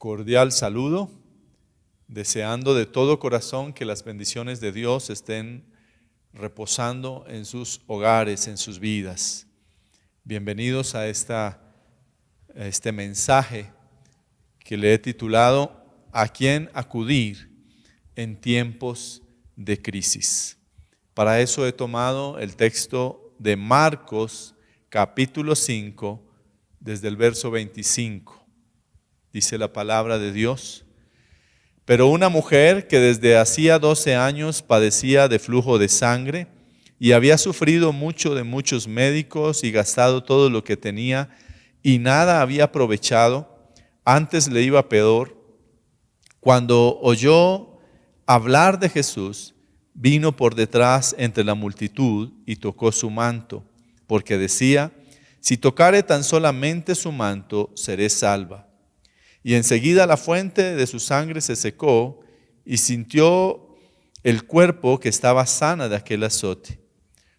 cordial saludo, deseando de todo corazón que las bendiciones de Dios estén reposando en sus hogares, en sus vidas. Bienvenidos a este mensaje que le he titulado ¿A quién acudir en tiempos de crisis? Para eso he tomado el texto de Marcos capítulo 5 desde el verso 25. Dice la palabra de Dios: pero una mujer que desde hacía 12 años padecía de flujo de sangre y había sufrido mucho de muchos médicos y gastado todo lo que tenía y nada había aprovechado, antes le iba peor, cuando oyó hablar de Jesús, vino por detrás entre la multitud y tocó su manto, porque decía: si tocare tan solamente su manto, seré salva. Y enseguida la fuente de su sangre se secó y sintió el cuerpo que estaba sana de aquel azote.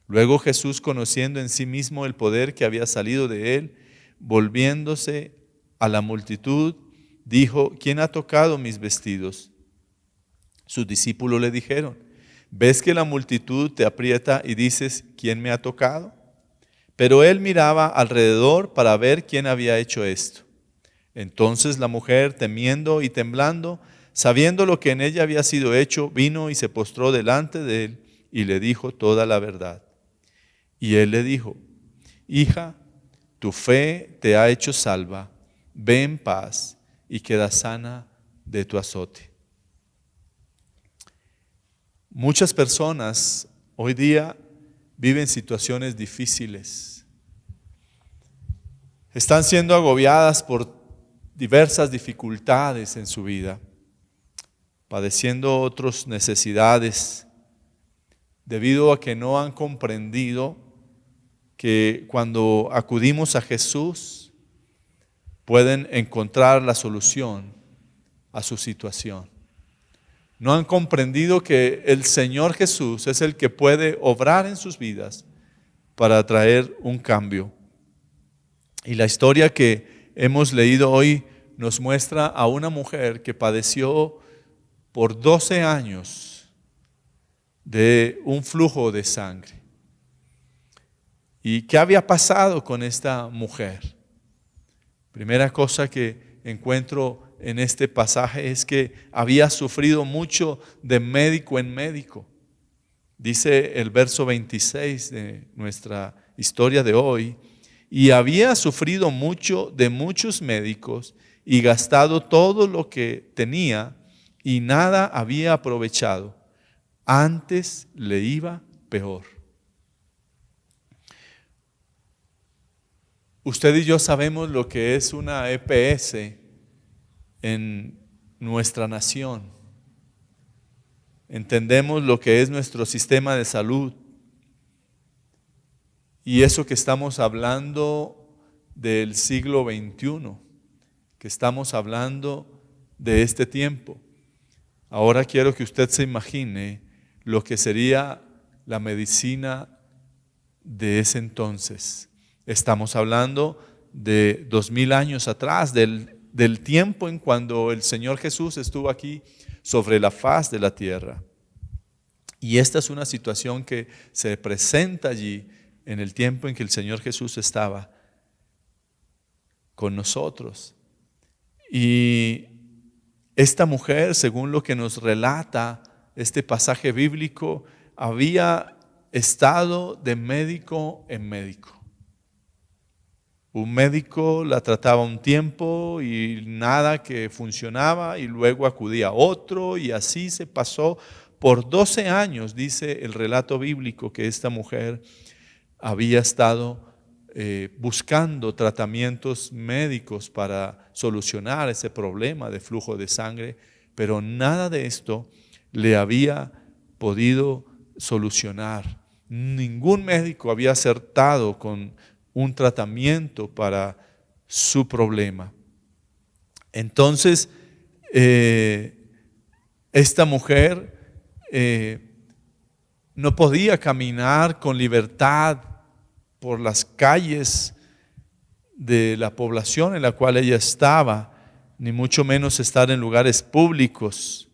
Luego Jesús, conociendo en sí mismo el poder que había salido de él, volviéndose a la multitud, dijo: ¿quién ha tocado mis vestidos? Sus discípulos le dijeron: ¿ves que la multitud te aprieta y dices: ¿quién me ha tocado? Pero él miraba alrededor para ver quién había hecho esto. Entonces la mujer, temiendo y temblando, sabiendo lo que en ella había sido hecho, vino y se postró delante de él y le dijo toda la verdad. Y él le dijo: hija, tu fe te ha hecho salva, ve en paz y queda sana de tu azote. Muchas personas hoy día viven situaciones difíciles. Están siendo agobiadas por diversas dificultades en su vida, padeciendo otras necesidades, debido a que no han comprendido que cuando acudimos a Jesús pueden encontrar la solución a su situación. No han comprendido que el Señor Jesús es el que puede obrar en sus vidas para traer un cambio. Y la historia que hemos leído hoy nos muestra a una mujer que padeció por 12 años de un flujo de sangre. ¿Y qué había pasado con esta mujer? Primera cosa que encuentro en este pasaje es que había sufrido mucho de médico en médico. Dice el verso 26 de nuestra historia de hoy: y había sufrido mucho de muchos médicos y gastado todo lo que tenía y nada había aprovechado. Antes le iba peor. Usted y yo sabemos lo que es una EPS en nuestra nación. Entendemos lo que es nuestro sistema de salud. Y eso que estamos hablando del siglo XXI, que estamos hablando de este tiempo. Ahora quiero que usted se imagine lo que sería la medicina de ese entonces. Estamos hablando de 2000 años atrás, del tiempo en cuando el Señor Jesús estuvo aquí sobre la faz de la tierra. Y esta es una situación que se presenta allí en el tiempo en que el Señor Jesús estaba con nosotros. Y esta mujer, según lo que nos relata este pasaje bíblico, había estado de médico en médico. Un médico la trataba un tiempo y nada que funcionaba, y luego acudía a otro, y así se pasó por 12 años, dice el relato bíblico, que esta mujer había estado buscando tratamientos médicos para solucionar ese problema de flujo de sangre, pero nada de esto le había podido solucionar. Ningún médico había acertado con un tratamiento para su problema. Entonces, esta mujer no podía caminar con libertad por las calles de la población en la cual ella estaba, ni mucho menos estar en lugares públicos,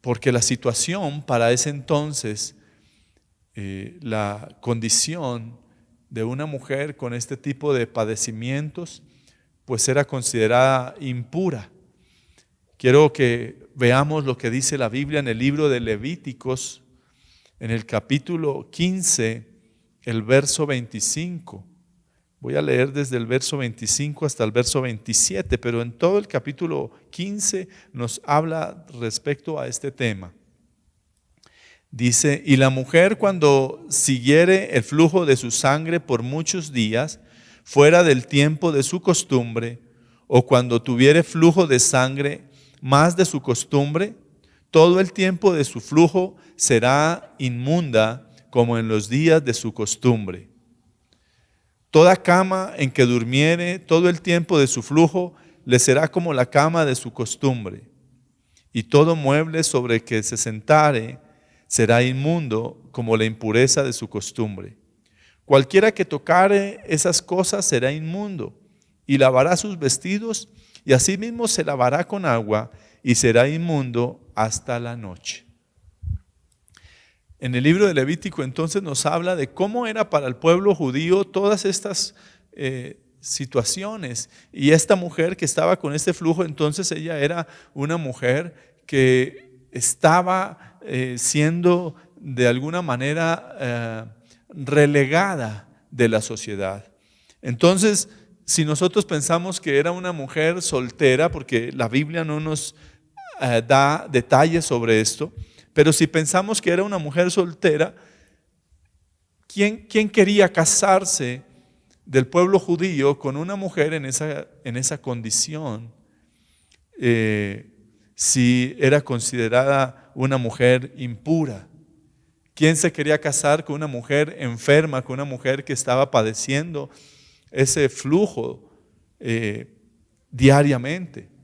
porque la situación para ese entonces, la condición de una mujer con este tipo de padecimientos, pues era considerada impura. Quiero que veamos lo que dice la Biblia en el libro de Levíticos, en el capítulo 15, el verso 25. Voy a leer desde el verso 25 hasta el verso 27, pero en todo el capítulo 15 nos habla respecto a este tema. Dice: y la mujer, cuando siguiere el flujo de su sangre por muchos días, fuera del tiempo de su costumbre, o cuando tuviere flujo de sangre más de su costumbre, todo el tiempo de su flujo será inmunda como en los días de su costumbre. Toda cama en que durmiere todo el tiempo de su flujo le será como la cama de su costumbre, y todo mueble sobre que se sentare será inmundo como la impureza de su costumbre. Cualquiera que tocare esas cosas será inmundo, y lavará sus vestidos, y asimismo se lavará con agua, y será inmundo hasta la noche. En el libro de Levítico entonces nos habla de cómo era para el pueblo judío todas estas situaciones. Y esta mujer que estaba con este flujo, entonces ella era una mujer que estaba siendo de alguna manera relegada de la sociedad. Entonces, si nosotros pensamos que era una mujer soltera, porque la Biblia no nos da detalles sobre esto, pero si pensamos que era una mujer soltera, ¿quién quería casarse del pueblo judío con una mujer en esa condición? Si era considerada una mujer impura. ¿Quién se quería casar con una mujer enferma, con una mujer que estaba padeciendo ese flujo diariamente?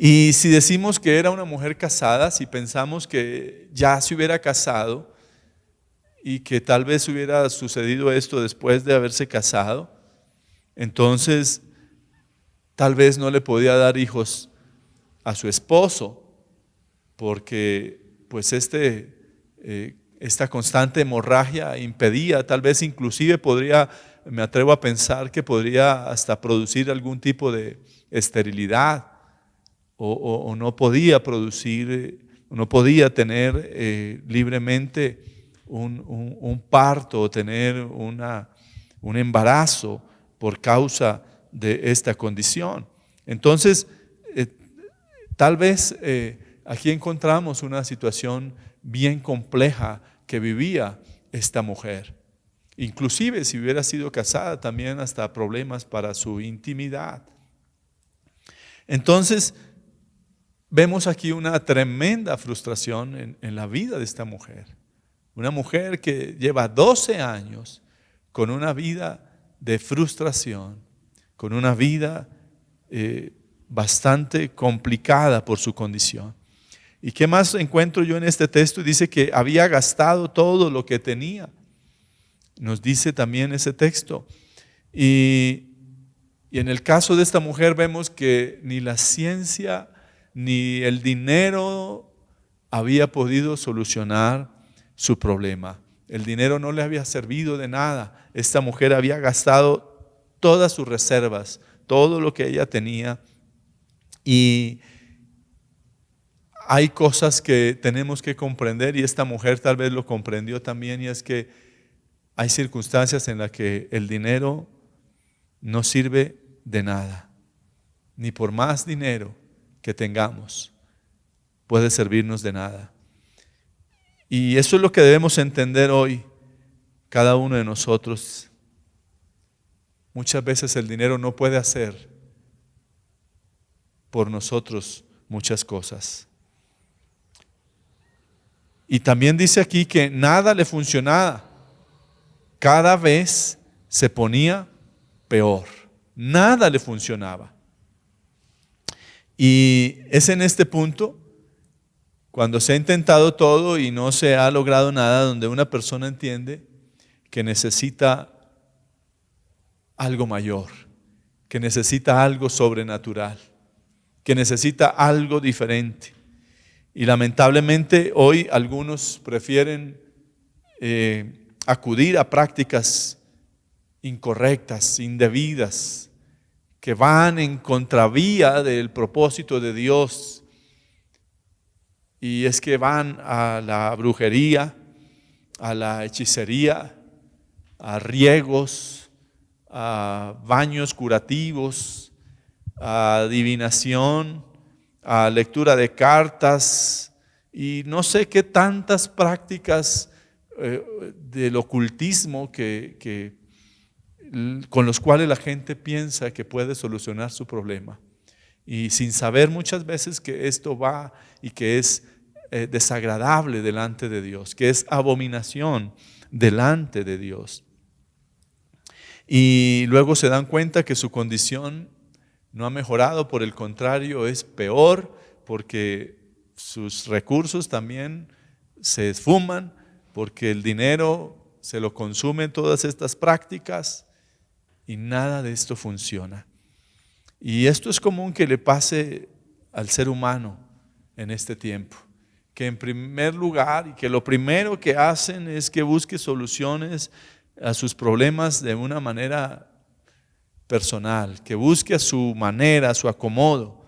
Y si decimos que era una mujer casada, si pensamos que ya se hubiera casado y que tal vez hubiera sucedido esto después de haberse casado, entonces tal vez no le podía dar hijos a su esposo, porque pues esta constante hemorragia impedía, tal vez inclusive me atrevo a pensar que podría hasta producir algún tipo de esterilidad. O no podía producir, no podía tener libremente un parto o tener un embarazo por causa de esta condición. Entonces, tal vez aquí encontramos una situación bien compleja que vivía esta mujer. Inclusive si hubiera sido casada, también hasta problemas para su intimidad. Entonces, vemos aquí una tremenda frustración en la vida de esta mujer. Una mujer que lleva 12 años con una vida de frustración, con una vida bastante complicada por su condición. ¿Y qué más encuentro yo en este texto? Dice que había gastado todo lo que tenía. Nos dice también ese texto. Y en el caso de esta mujer vemos que ni la ciencia ni el dinero había podido solucionar su problema. El dinero no le había servido de nada. Esta mujer había gastado todas sus reservas, todo lo que ella tenía. Y hay cosas que tenemos que comprender, y esta mujer tal vez lo comprendió también, y es que hay circunstancias en las que el dinero no sirve de nada, ni por más dinero que tengamos puede servirnos de nada. Y eso es lo que debemos entender hoy cada uno de nosotros. Muchas veces el dinero no puede hacer por nosotros muchas cosas. Y también dice aquí que nada le funcionaba. Cada vez se ponía peor. Nada le funcionaba. Y es en este punto, cuando se ha intentado todo y no se ha logrado nada, donde una persona entiende que necesita algo mayor, que necesita algo sobrenatural, que necesita algo diferente. Y lamentablemente hoy algunos prefieren acudir a prácticas incorrectas, indebidas, que van en contravía del propósito de Dios. Y es que van a la brujería, a la hechicería, a riegos, a baños curativos, a adivinación, a lectura de cartas y no sé qué tantas prácticas del ocultismo con los cuales la gente piensa que puede solucionar su problema. Y sin saber muchas veces que esto va y que es desagradable delante de Dios, que es abominación delante de Dios. Y luego se dan cuenta que su condición no ha mejorado, por el contrario es peor, porque sus recursos también se esfuman, porque el dinero se lo consumen todas estas prácticas y nada de esto funciona. Y esto es común que le pase al ser humano en este tiempo, que en primer lugar y que lo primero que hacen es que busque soluciones a sus problemas de una manera personal, que busque a su manera, a su acomodo,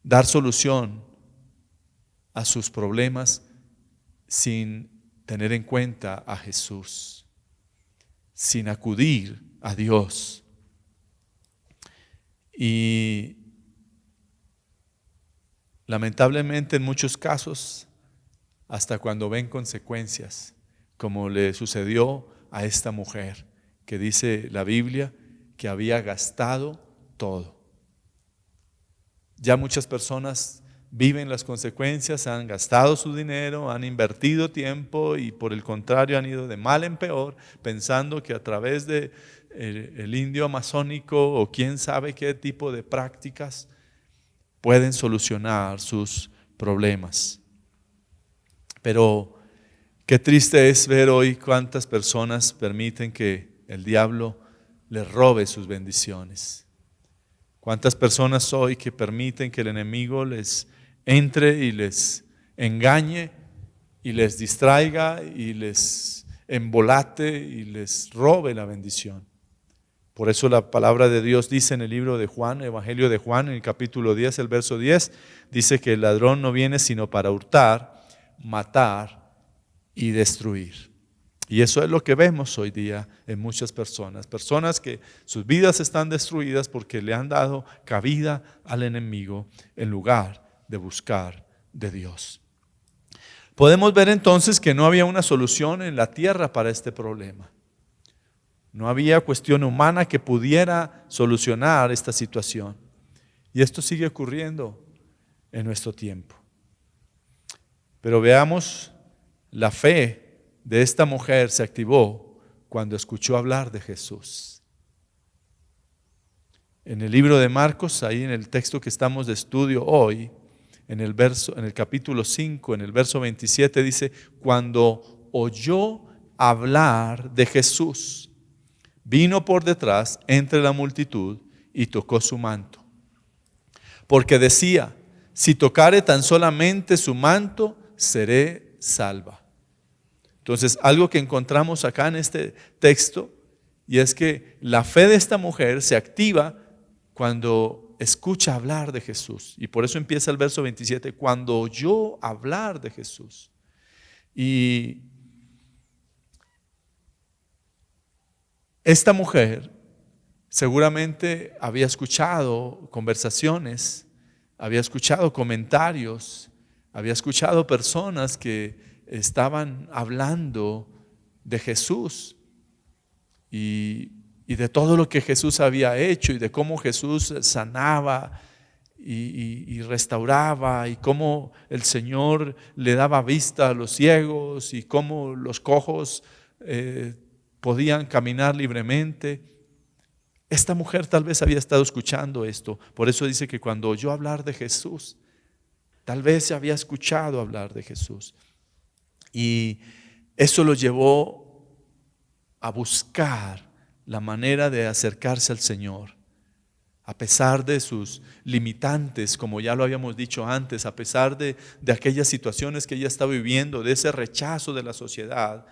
dar solución a sus problemas sin tener en cuenta a Jesús, sin acudir a Dios. Y lamentablemente en muchos casos, hasta cuando ven consecuencias, como le sucedió a esta mujer, que dice la Biblia que había gastado todo. Ya muchas personas viven las consecuencias, han gastado su dinero, han invertido tiempo y por el contrario han ido de mal en peor, pensando que a través de el indio amazónico o quién sabe qué tipo de prácticas pueden solucionar sus problemas. Pero qué triste es ver hoy cuántas personas permiten que el diablo les robe sus bendiciones. Cuántas personas hoy que permiten que el enemigo les entre y les engañe y les distraiga y les embolate y les robe la bendición. Por eso la palabra de Dios dice en el libro de Juan, Evangelio de Juan, en el capítulo 10, el verso 10, dice que el ladrón no viene sino para hurtar, matar y destruir. Y eso es lo que vemos hoy día en muchas personas. Personas que sus vidas están destruidas porque le han dado cabida al enemigo en lugar de buscar de Dios. Podemos ver entonces que no había una solución en la tierra para este problema. No había cuestión humana que pudiera solucionar esta situación. Y esto sigue ocurriendo en nuestro tiempo. Pero veamos, la fe de esta mujer se activó cuando escuchó hablar de Jesús. En el libro de Marcos, ahí en el texto que estamos de estudio hoy, en el capítulo 5, en el verso 27 dice, cuando oyó hablar de Jesús, vino por detrás entre la multitud y tocó su manto. Porque decía, si tocare tan solamente su manto, seré salva. Entonces, algo que encontramos acá en este texto, y es que la fe de esta mujer se activa cuando escucha hablar de Jesús. Y por eso empieza el verso 27, cuando oyó hablar de Jesús. Y esta mujer seguramente había escuchado conversaciones, había escuchado comentarios, había escuchado personas que estaban hablando de Jesús y de todo lo que Jesús había hecho y de cómo Jesús sanaba y restauraba y cómo el Señor le daba vista a los ciegos y cómo los cojos podían caminar libremente. Esta mujer tal vez había estado escuchando esto, por eso dice que cuando oyó hablar de Jesús, tal vez se había escuchado hablar de Jesús. Y eso lo llevó a buscar la manera de acercarse al Señor, a pesar de sus limitantes, como ya lo habíamos dicho antes, a pesar de aquellas situaciones que ella está viviendo, de ese rechazo de la sociedad,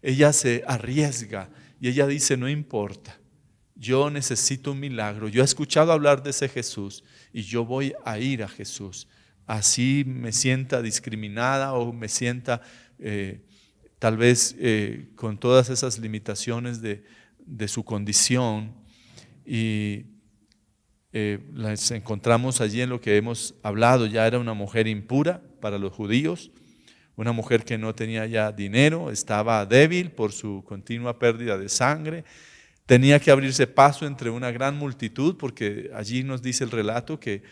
ella se arriesga y ella dice, no importa, yo necesito un milagro, yo he escuchado hablar de ese Jesús y yo voy a ir a Jesús. Así me sienta discriminada o me sienta tal vez con todas esas limitaciones de su condición. Y las encontramos allí en lo que hemos hablado. Ya era una mujer impura para los judíos, una mujer que no tenía ya dinero, estaba débil por su continua pérdida de sangre, tenía que abrirse paso entre una gran multitud, porque allí nos dice el relato que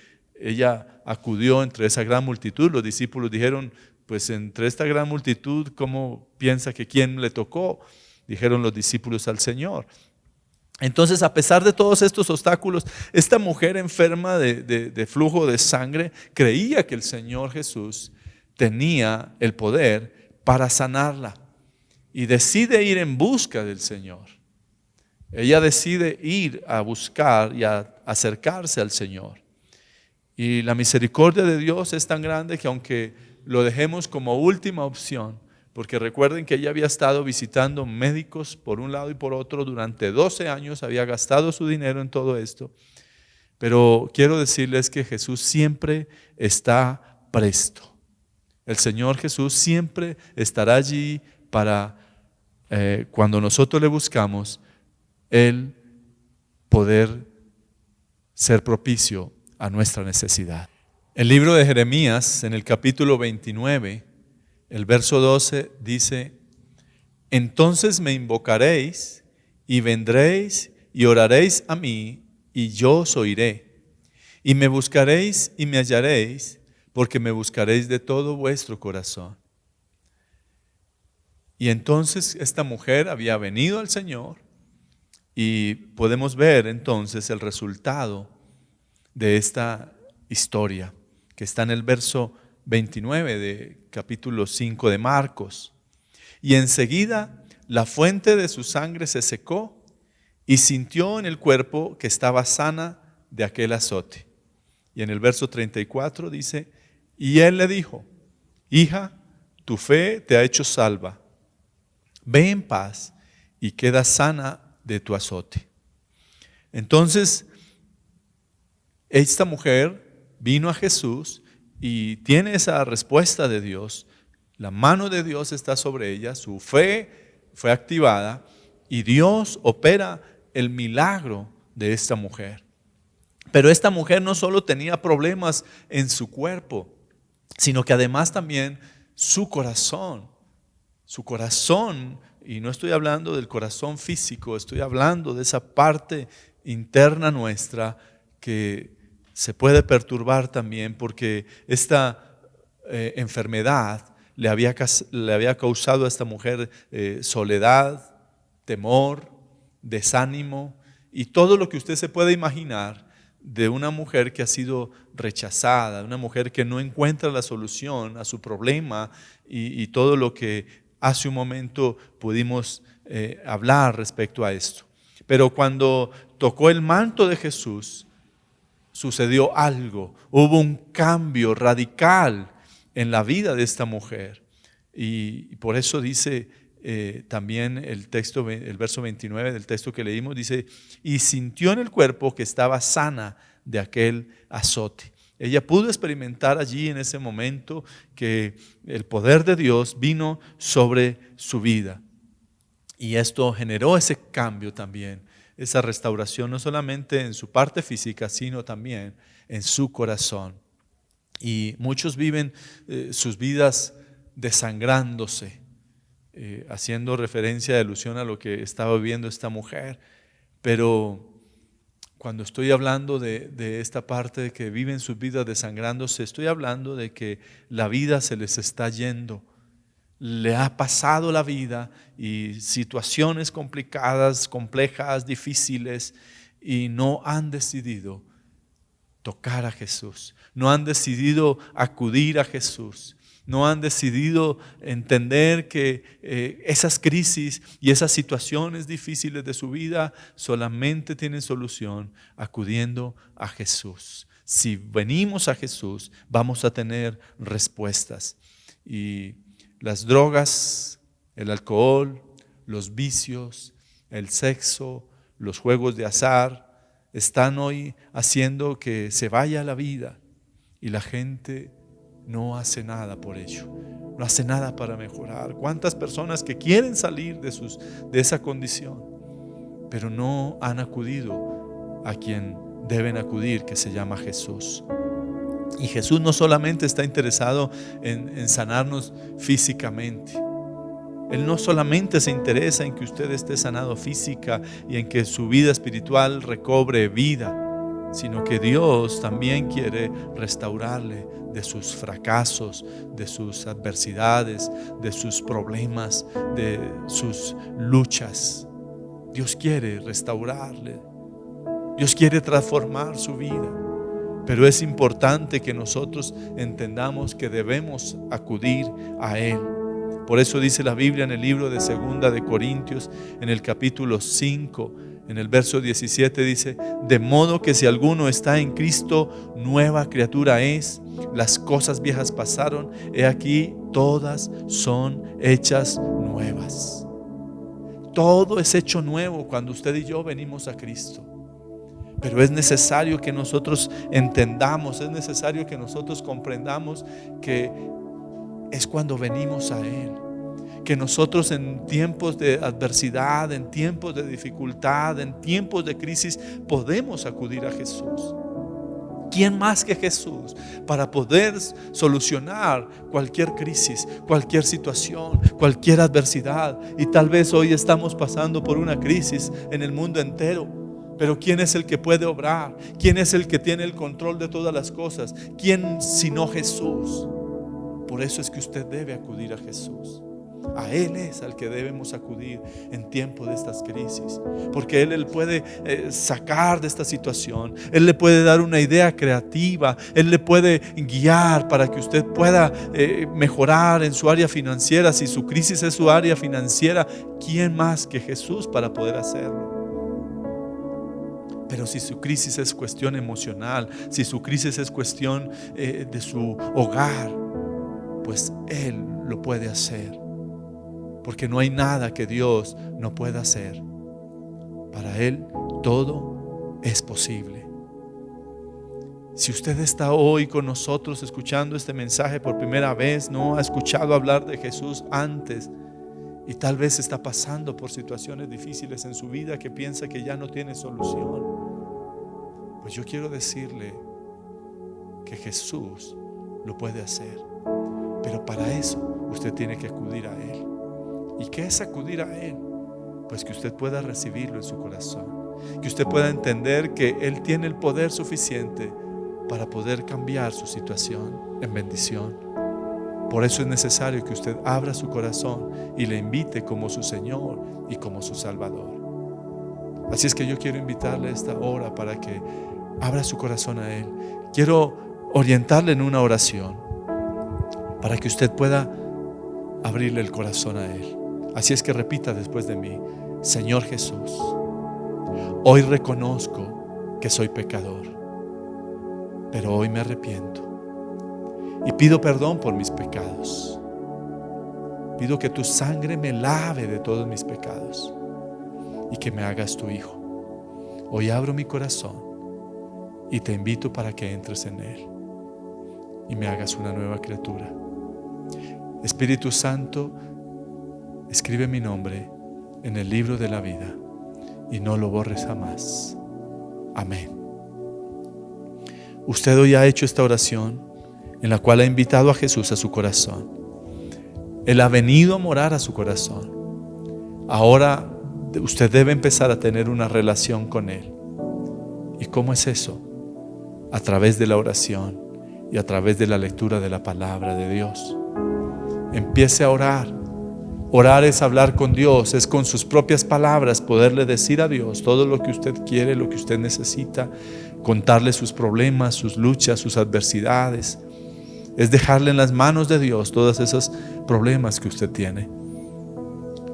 ella acudió entre esa gran multitud. Los discípulos dijeron, pues entre esta gran multitud, ¿cómo piensa que quién le tocó? Dijeron los discípulos al Señor. Entonces, a pesar de todos estos obstáculos, esta mujer enferma de flujo de sangre creía que el Señor Jesús tenía el poder para sanarla y decide ir en busca del Señor. Ella decide ir a buscar y a acercarse al Señor. Y la misericordia de Dios es tan grande que aunque lo dejemos como última opción, porque recuerden que ella había estado visitando médicos por un lado y por otro durante 12 años, había gastado su dinero en todo esto. Pero quiero decirles que Jesús siempre está presto. El Señor Jesús siempre estará allí para, cuando nosotros le buscamos, Él poder ser propicio a nuestra necesidad. El libro de Jeremías, en el capítulo 29, el verso 12 dice: entonces me invocaréis y vendréis y oraréis a mí y yo os oiré. Y me buscaréis y me hallaréis, porque me buscaréis de todo vuestro corazón. Y entonces esta mujer había venido al Señor y podemos ver entonces el resultado de esta historia que está en el verso 29 de capítulo 5 de Marcos. Y enseguida la fuente de su sangre se secó y sintió en el cuerpo que estaba sana de aquel azote. Y en el verso 34 dice: y él le dijo: hija, tu fe te ha hecho salva. Ve en paz y queda sana de tu azote. Entonces, esta mujer vino a Jesús y tiene esa respuesta de Dios. La mano de Dios está sobre ella, su fe fue activada y Dios opera el milagro de esta mujer. Pero esta mujer no solo tenía problemas en su cuerpo, sino que además también su corazón, y no estoy hablando del corazón físico, estoy hablando de esa parte interna nuestra que se puede perturbar también, porque esta enfermedad le había causado a esta mujer soledad, temor, desánimo y todo lo que usted se puede imaginar de una mujer que ha sido rechazada, una mujer que no encuentra la solución a su problema y todo lo que hace un momento pudimos hablar respecto a esto. Pero cuando tocó el manto de Jesús, sucedió algo, hubo un cambio radical en la vida de esta mujer. Y por eso dice también el texto, el verso 29 del texto que leímos, dice: y sintió en el cuerpo que estaba sana de aquel azote. Ella pudo experimentar allí en ese momento que el poder de Dios vino sobre su vida. Y esto generó ese cambio también, esa restauración, no solamente en su parte física, sino también en su corazón. Y muchos viven sus vidas desangrándose, haciendo referencia de alusión a lo que estaba viviendo esta mujer. Pero cuando estoy hablando de esta parte de que viven sus vidas desangrándose, estoy hablando de que la vida se les está yendo. Le ha pasado la vida y situaciones complicadas, complejas, difíciles, y no han decidido tocar a Jesús, no han decidido acudir a Jesús. no han decidido entender que esas crisis y esas situaciones difíciles de su vida solamente tienen solución acudiendo a Jesús. Si venimos a Jesús, vamos a tener respuestas. Y las drogas, el alcohol, los vicios, el sexo, los juegos de azar, están hoy haciendo que se vaya la vida y la gente no hace nada por ello, no hace nada para mejorar. ¿Cuántas personas que quieren salir de esa condición, pero no han acudido a quien deben acudir, que se llama Jesús? Y Jesús no solamente está interesado en sanarnos físicamente. Él no solamente se interesa en que usted esté sanado física y en que su vida espiritual recobre vida, sino que Dios también quiere restaurarle de sus fracasos, de sus adversidades, de sus problemas, de sus luchas. Dios quiere restaurarle. Dios quiere transformar su vida. Pero es importante que nosotros entendamos que debemos acudir a Él. Por eso dice la Biblia en el libro de 2 de Corintios, en el capítulo 5, en el verso 17 dice: de modo que si alguno está en Cristo, nueva criatura es. Las cosas viejas pasaron, he aquí todas son hechas nuevas. Todo es hecho nuevo cuando usted y yo venimos a Cristo. Pero es necesario que nosotros entendamos, es necesario que nosotros comprendamos que es cuando venimos a Él, que nosotros en tiempos de adversidad, en tiempos de dificultad, en tiempos de crisis, podemos acudir a Jesús. ¿Quién más que Jesús para poder solucionar cualquier crisis, cualquier situación, cualquier adversidad? Y tal vez hoy estamos pasando por una crisis en el mundo entero. Pero ¿quién es el que puede obrar? ¿Quién es el que tiene el control de todas las cosas? ¿Quién sino Jesús? Por eso es que usted debe acudir a Jesús. A Él es al que debemos acudir en tiempo de estas crisis, porque Él puede sacar de esta situación. Él le puede dar una idea creativa. Él le puede guiar para que usted pueda mejorar en su área financiera. Si su crisis es su área financiera, ¿quién más que Jesús para poder hacerlo? Pero si su crisis es cuestión emocional, si su crisis es cuestión de su hogar, pues Él lo puede hacer, porque no hay nada que Dios no pueda hacer. Para Él todo es posible. Si usted está hoy con nosotros escuchando este mensaje por primera vez, no ha escuchado hablar de Jesús antes, y tal vez está pasando por situaciones difíciles en su vida que piensa que ya no tiene solución, pues yo quiero decirle que Jesús lo puede hacer. Pero para eso usted tiene que acudir a Él. ¿Y qué es acudir a Él? Pues que usted pueda recibirlo en su corazón, que usted pueda entender que Él tiene el poder suficiente para poder cambiar su situación en bendición. Por eso es necesario que usted abra su corazón y le invite como su Señor y como su Salvador. Así es que yo quiero invitarle a esta hora para que abra su corazón a Él. Quiero orientarle en una oración para que usted pueda abrirle el corazón a Él. Así es que repita después de mí: Señor Jesús, hoy reconozco que soy pecador, pero hoy me arrepiento y pido perdón por mis pecados. Pido que tu sangre me lave de todos mis pecados y que me hagas tu hijo. Hoy abro mi corazón y te invito para que entres en él y me hagas una nueva criatura. Espíritu Santo, escribe mi nombre en el libro de la vida y no lo borres jamás. Amén. Usted hoy ha hecho esta oración en la cual ha invitado a Jesús a su corazón. Él ha venido a morar a su corazón. Ahora usted debe empezar a tener una relación con Él. ¿Y cómo es eso? A través de la oración y a través de la lectura de la palabra de Dios. Empiece a orar. Orar es hablar con Dios, es con sus propias palabras poderle decir a Dios todo lo que usted quiere, lo que usted necesita, contarle sus problemas, sus luchas, sus adversidades. Es dejarle en las manos de Dios todos esos problemas que usted tiene,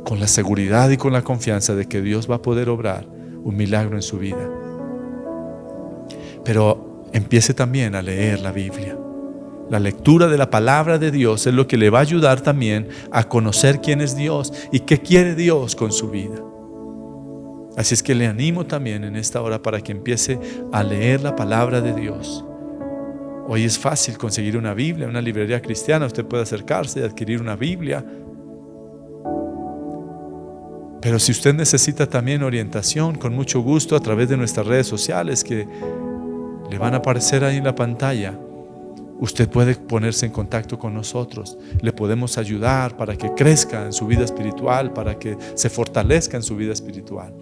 con la seguridad y con la confianza de que Dios va a poder obrar un milagro en su vida. Pero empiece también a leer la Biblia. La lectura de la palabra de Dios es lo que le va a ayudar también a conocer quién es Dios y qué quiere Dios con su vida. Así es que le animo también en esta hora para que empiece a leer la palabra de Dios. Hoy es fácil conseguir una Biblia en una librería cristiana. Usted puede acercarse y adquirir una Biblia. Pero si usted necesita también orientación, con mucho gusto a través de nuestras redes sociales que le van a aparecer ahí en la pantalla, usted puede ponerse en contacto con nosotros. Le podemos ayudar para que crezca en su vida espiritual, para que se fortalezca en su vida espiritual.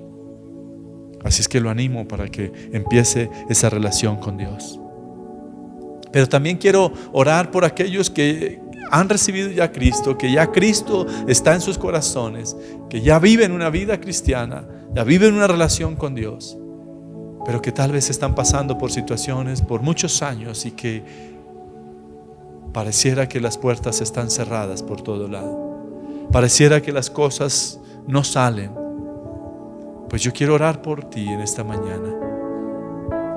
Así es que lo animo para que empiece esa relación con Dios. Pero también quiero orar por aquellos que han recibido ya a Cristo, que ya Cristo está en sus corazones, que ya viven una vida cristiana, ya viven una relación con Dios, pero que tal vez están pasando por situaciones por muchos años y que pareciera que las puertas están cerradas por todo lado. Pareciera que las cosas no salen. Pues yo quiero orar por ti en esta mañana.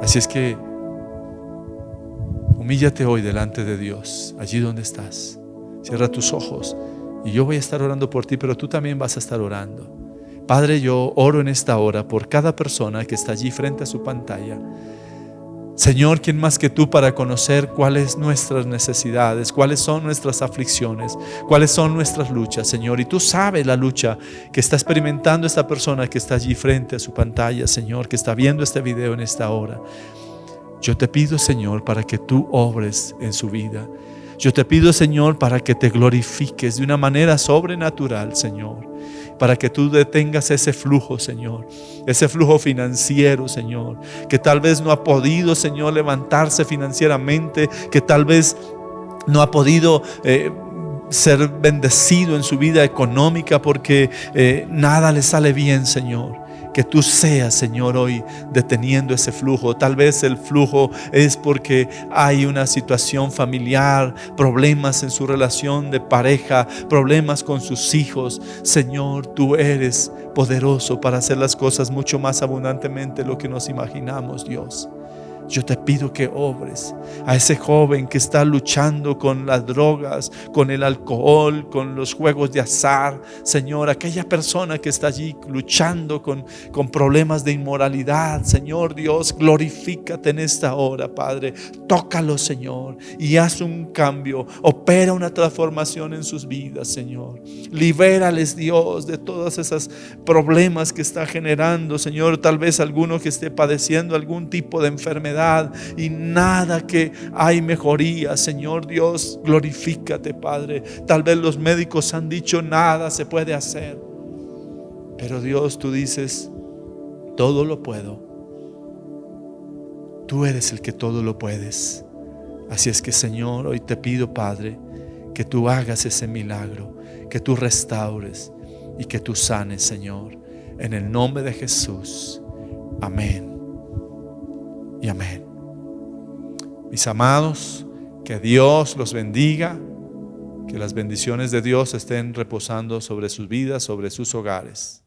Así es que humíllate hoy delante de Dios, allí donde estás. Cierra tus ojos y yo voy a estar orando por ti, pero tú también vas a estar orando. Padre, yo oro en esta hora por cada persona que está allí frente a su pantalla. Señor, ¿quién más que tú para conocer cuáles son nuestras necesidades, cuáles son nuestras aflicciones, cuáles son nuestras luchas, Señor? Y tú sabes la lucha que está experimentando esta persona que está allí frente a su pantalla, Señor, que está viendo este video en esta hora. Yo te pido, Señor, para que tú obres en su vida. Yo te pido, Señor, para que te glorifiques de una manera sobrenatural, Señor. Para que tú detengas ese flujo, Señor. Ese flujo financiero, Señor. Que tal vez no ha podido, Señor, levantarse financieramente. Que tal vez no ha podido ser bendecido en su vida económica porque nada le sale bien, Señor. Que tú seas, Señor, hoy deteniendo ese flujo. Tal vez el flujo es porque hay una situación familiar, problemas en su relación de pareja, problemas con sus hijos. Señor, tú eres poderoso para hacer las cosas mucho más abundantemente de lo que nos imaginamos, Dios. Yo te pido que obres a ese joven que está luchando con las drogas, con el alcohol, con los juegos de azar. Señor, aquella persona que está allí luchando con problemas de inmoralidad. Señor Dios, glorifícate en esta hora, Padre. Tócalo, Señor, y haz un cambio. Opera una transformación en sus vidas, Señor. Libérales, Dios, de todos esos problemas que está generando, Señor. Tal vez alguno que esté padeciendo algún tipo de enfermedad y nada que hay mejoría. Señor Dios, glorifícate, Padre. Tal vez los médicos han dicho nada se puede hacer, pero Dios, tú dices todo lo puedo. Tú eres el que todo lo puedes. Así es que, Señor, hoy te pido, Padre, que tú hagas ese milagro, que tú restaures y que tú sanes, Señor, en el nombre de Jesús. Amén y amén. Mis amados, que Dios los bendiga, que las bendiciones de Dios estén reposando sobre sus vidas, sobre sus hogares.